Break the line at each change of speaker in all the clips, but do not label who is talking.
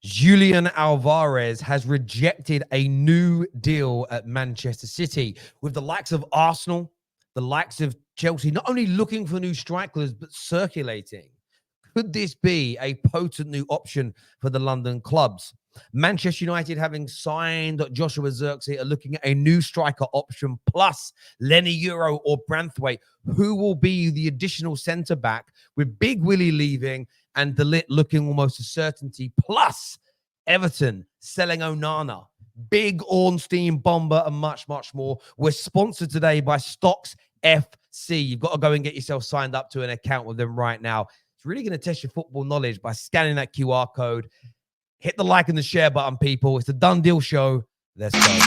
Julian Alvarez has rejected a new deal at Manchester City, with the likes of Arsenal, the likes of Chelsea, not only looking for new strikers, but circulating. Could this be a potent new option for the London clubs? Manchester United, having signed Joshua Zirkzee, are looking at a new striker option, plus Leny Yoro or Branthwaite, who will be the additional centre-back, with Big Willie leaving and De Ligt looking almost a certainty, plus Everton selling Onana, Big Ornstein bomber, and much, much more. We're sponsored today by StocksFC. You've got to go and get yourself signed up to an account with them right now. It's really going to test your football knowledge by scanning that QR code. Hit the like and the share button, people. It's a done deal show. Let's go.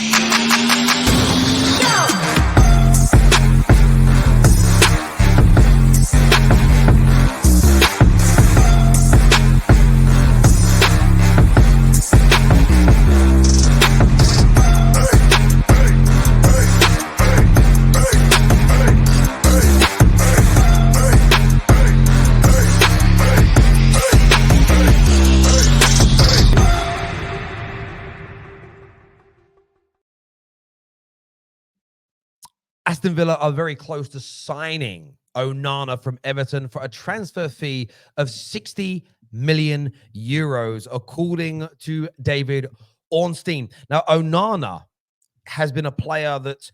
Aston Villa are very close to signing Onana from Everton for a transfer fee of 60 million euros, according to David Ornstein. Now, Onana has been a player that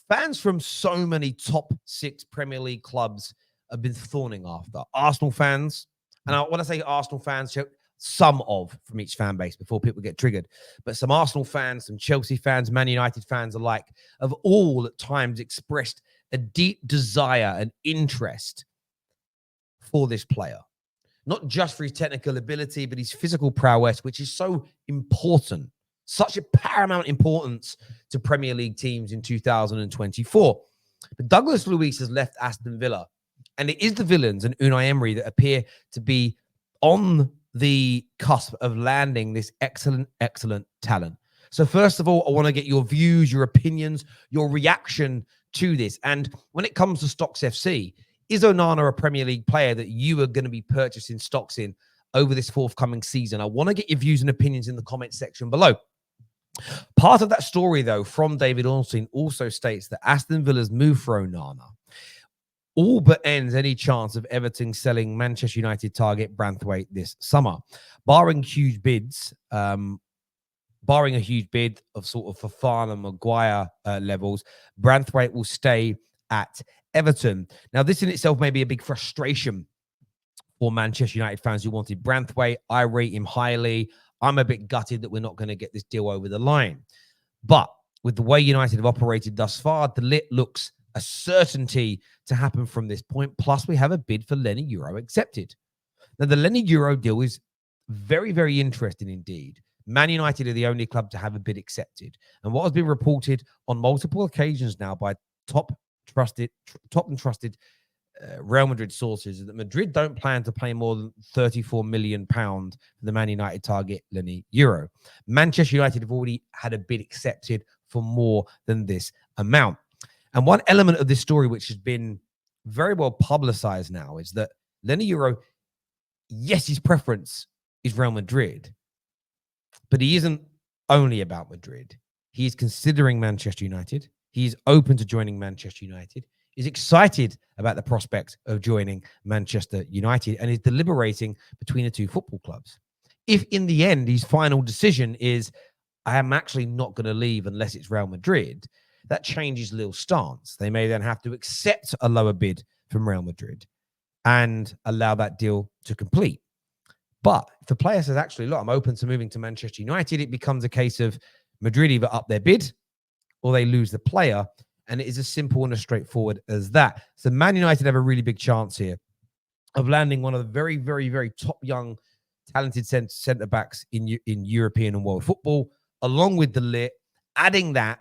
fans from so many top 6 Premier League clubs have been thorning after. Arsenal fans, and when I say Arsenal fans, some from each fan base before people get triggered, but some Arsenal fans, some Chelsea fans, Man United fans alike, have all at times expressed a deep desire and interest for this player. Not just for his technical ability, but his physical prowess, which is so important, such a paramount importance to Premier League teams in 2024. But Douglas Luiz has left Aston Villa, and it is the villains and Unai Emery that appear to be on the cusp of landing this excellent talent. So first of all, I want to get your views, your opinions, your reaction to this. And when it comes to StocksFC, is Onana a Premier League player that you are going to be purchasing stocks in over this forthcoming season? I want to get your views and opinions in the comment section below. Part of that story, though, from David Ornstein also states that Aston Villa's move for Onana all but ends any chance of Everton selling Manchester United target Branthwaite this summer. Barring a huge bid of sort of Fofana and Maguire levels, Branthwaite will stay at Everton. Now, this in itself may be a big frustration for Manchester United fans who wanted Branthwaite. I rate him highly. I'm a bit gutted that we're not going to get this deal over the line. But with the way United have operated thus far, De Ligt looks a certainty to happen from this point. Plus, we have a bid for Leny Yoro accepted. Now, the Leny Yoro deal is very, very interesting indeed. Man United are the only club to have a bid accepted. And what has been reported on multiple occasions now by top and trusted Real Madrid sources is that Madrid don't plan to pay more than £34 million for the Man United target, Leny Yoro. Manchester United have already had a bid accepted for more than this amount. And one element of this story, which has been very well publicized now, is that Leny Yoro, yes, his preference is Real Madrid, but he isn't only about Madrid. He is considering Manchester United. He is open to joining Manchester United. He's excited about the prospect of joining Manchester United and is deliberating between the two football clubs. If in the end his final decision is, I am actually not going to leave unless it's Real Madrid, that changes Lille's stance. They may then have to accept a lower bid from Real Madrid and allow that deal to complete. But if the player says, actually, look, I'm open to moving to Manchester United, it becomes a case of Madrid either up their bid or they lose the player. And it is as simple and as straightforward as that. So Man United have a really big chance here of landing one of the very, very, very top young, talented centre-backs in European and world football, along with De Ligt, adding that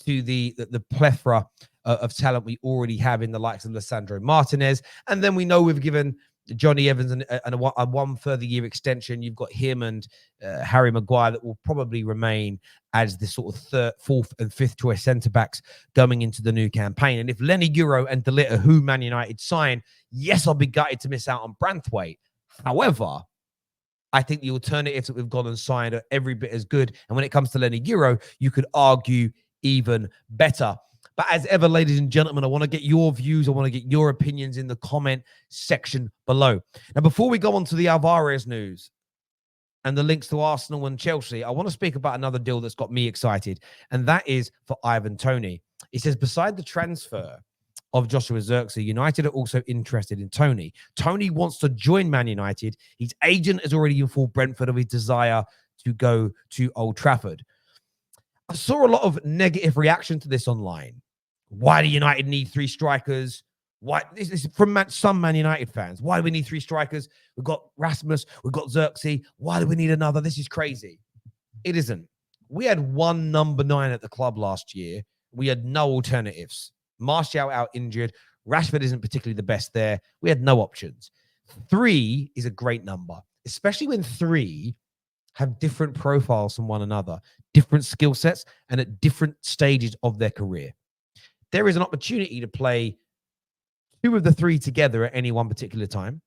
to the plethora of talent we already have in the likes of Lisandro Martinez. And then we know we've given Johnny Evans a one further year extension. You've got him and Harry Maguire that will probably remain as the sort of third, fourth and fifth choice centre-backs going into the new campaign. And if Leny Yoro and De Ligt are who Man United sign, yes, I'll be gutted to miss out on Branthwaite. However, I think the alternatives that we've gone and signed are every bit as good. And when it comes to Leny Yoro, you could argue even better. But as ever, ladies and gentlemen, I want to get your views. I want to get your opinions in the comment section below. Now, before we go on to the Alvarez news and the links to Arsenal and Chelsea, I want to speak about another deal that's got me excited, and that is for Ivan Toney. It says, beside the transfer of Joshua Zirkzee, United are also interested in Toney. Toney wants to join Man United. His agent has already informed Brentford of his desire to go to Old Trafford. I saw a lot of negative reaction to this online. Why do United need 3 strikers? Why? This is from some Man United fans. Why do we need 3 strikers? We've got Rasmus, we've got Zirkzee. Why do we need another? This is crazy. It isn't. We had one number 9 at the club last year. We had no alternatives. Martial out injured. Rashford isn't particularly the best there. We had no options. 3 is a great number, especially when 3 have different profiles from one another, different skill sets, and at different stages of their career. There is an opportunity to play 2 of the 3 together at any one particular time.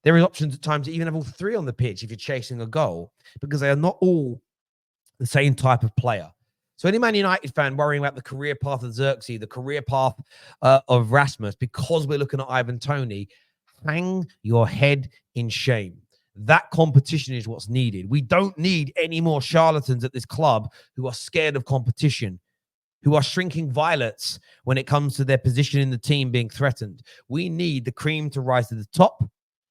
There are options at times to even have all 3 on the pitch if you're chasing a goal, because they are not all the same type of player. So any Man United fan worrying about the career path of Zirkzee, the career path of Rasmus, because we're looking at Ivan Toney, hang your head in shame. That competition is what's needed. We don't need any more charlatans at this club who are scared of competition, who are shrinking violets when it comes to their position in the team being threatened. We need the cream to rise to the top.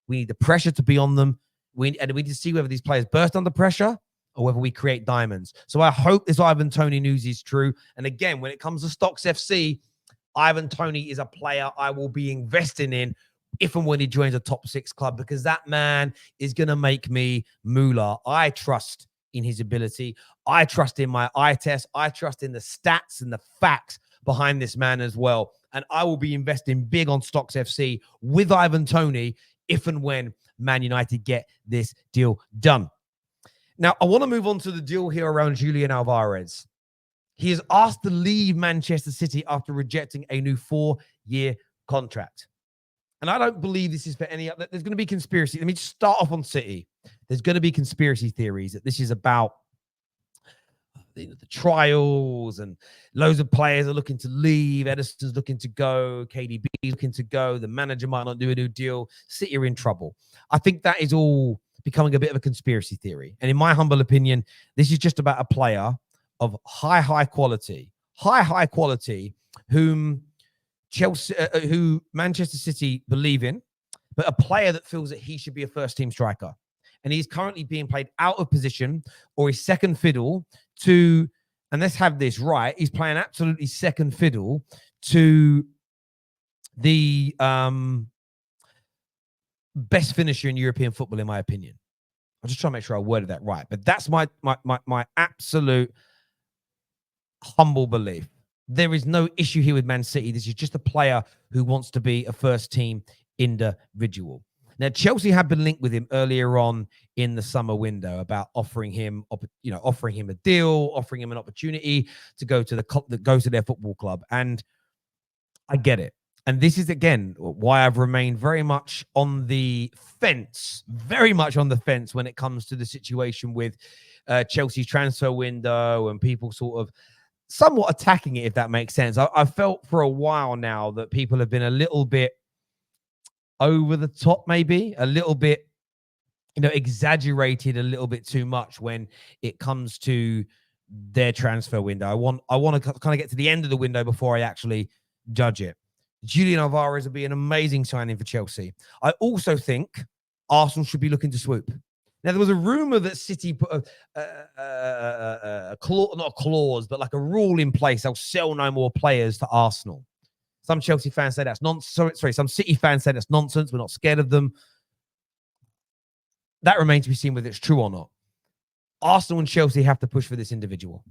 We need the pressure to be on them. We need to see whether these players burst under pressure or whether we create diamonds. So I hope this Ivan Toney news is true. And again, when it comes to StocksFC, Ivan Toney is a player I will be investing in if and when he joins a top 6 club, because that man is going to make me moolah. I trust in his ability. I trust in my eye test. I trust in the stats and the facts behind this man as well. And I will be investing big on StocksFC with Ivan Toney if and when Man United get this deal done. Now, I want to move on to the deal here around Julian Alvarez. He is asked to leave Manchester City after rejecting a new 4-year contract. And I don't believe this is for any other. There's going to be conspiracy. Let me just start off on City. There's going to be conspiracy theories that this is about the trials, and loads of players are looking to leave. Edison's looking to go. KDB is looking to go. The manager might not do a new deal. City are in trouble. I think that is all becoming a bit of a conspiracy theory. And in my humble opinion, this is just about a player of high quality, whom who Manchester City believe in, but a player that feels that he should be a first-team striker. And he's currently being played out of position or his second fiddle to, and let's have this right, he's playing absolutely second fiddle to the best finisher in European football, in my opinion. I'm just trying to make sure I worded that right. But that's my absolute humble belief. There is no issue here with Man City. This is just a player who wants to be a first-team individual. Now, Chelsea had been linked with him earlier on in the summer window about offering him a deal, offering him an opportunity to go to their football club. And I get it. And this is, again, why I've remained very much on the fence when it comes to the situation with Chelsea's transfer window and people sort of somewhat attacking it, if that makes sense. I felt for a while now that people have been a little bit over the top, maybe a little bit, exaggerated a little bit too much when it comes to their transfer window. I want to kind of get to the end of the window before I actually judge it. Julian Alvarez would be an amazing signing for Chelsea. I also think Arsenal should be looking to swoop. Now, there was a rumor that City put a clause, not a clause, but like a rule in place. They'll sell no more players to Arsenal. Some Chelsea fans say that's nonsense. Some City fans say that's nonsense. We're not scared of them. That remains to be seen whether it's true or not. Arsenal and Chelsea have to push for this individual.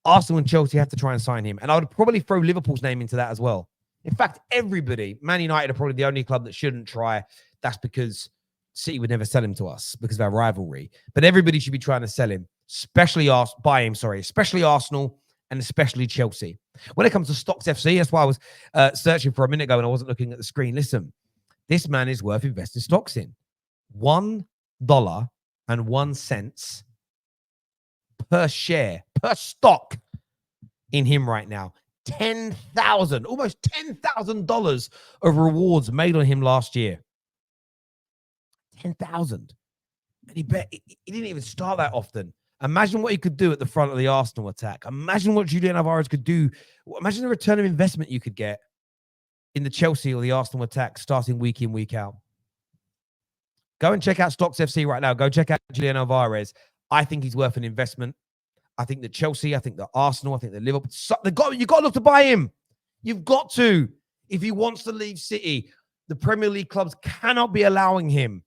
Arsenal and Chelsea have to try and sign him. And I would probably throw Liverpool's name into that as well. In fact, everybody, Man United are probably the only club that shouldn't try. That's because City would never sell him to us because of our rivalry. But everybody should be trying to sell him, especially Arsenal and especially Chelsea. When it comes to StocksFC, that's why I was searching for a minute ago and I wasn't looking at the screen. Listen, this man is worth investing stocks in. $1.01 per share, per stock in him right now. Almost $10,000 of rewards made on him last year. 10,000. And he didn't even start that often. Imagine what he could do at the front of the Arsenal attack. Imagine what Julian Alvarez could do. Imagine the return of investment you could get in the Chelsea or the Arsenal attack starting week in, week out. Go and check out StocksFC right now. Go check out Julian Alvarez. I think he's worth an investment. I think the Chelsea, I think the Arsenal, I think the Liverpool. You've got to look to buy him. You've got to. If he wants to leave City, the Premier League clubs cannot be allowing him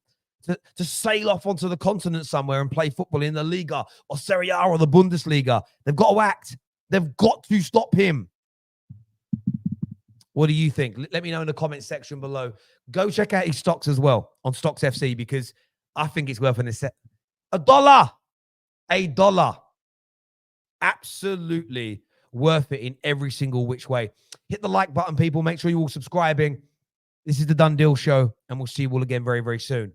to sail off onto the continent somewhere and play football in the Liga or Serie A or the Bundesliga. They've got to act. They've got to stop him. What do you think? Let me know in the comment section below. Go check out his stocks as well on StocksFC because I think it's worth $1. $1. Absolutely worth it in every single which way. Hit the like button, people. Make sure you're all subscribing. This is the Done Deal Show, and we'll see you all again very, very soon.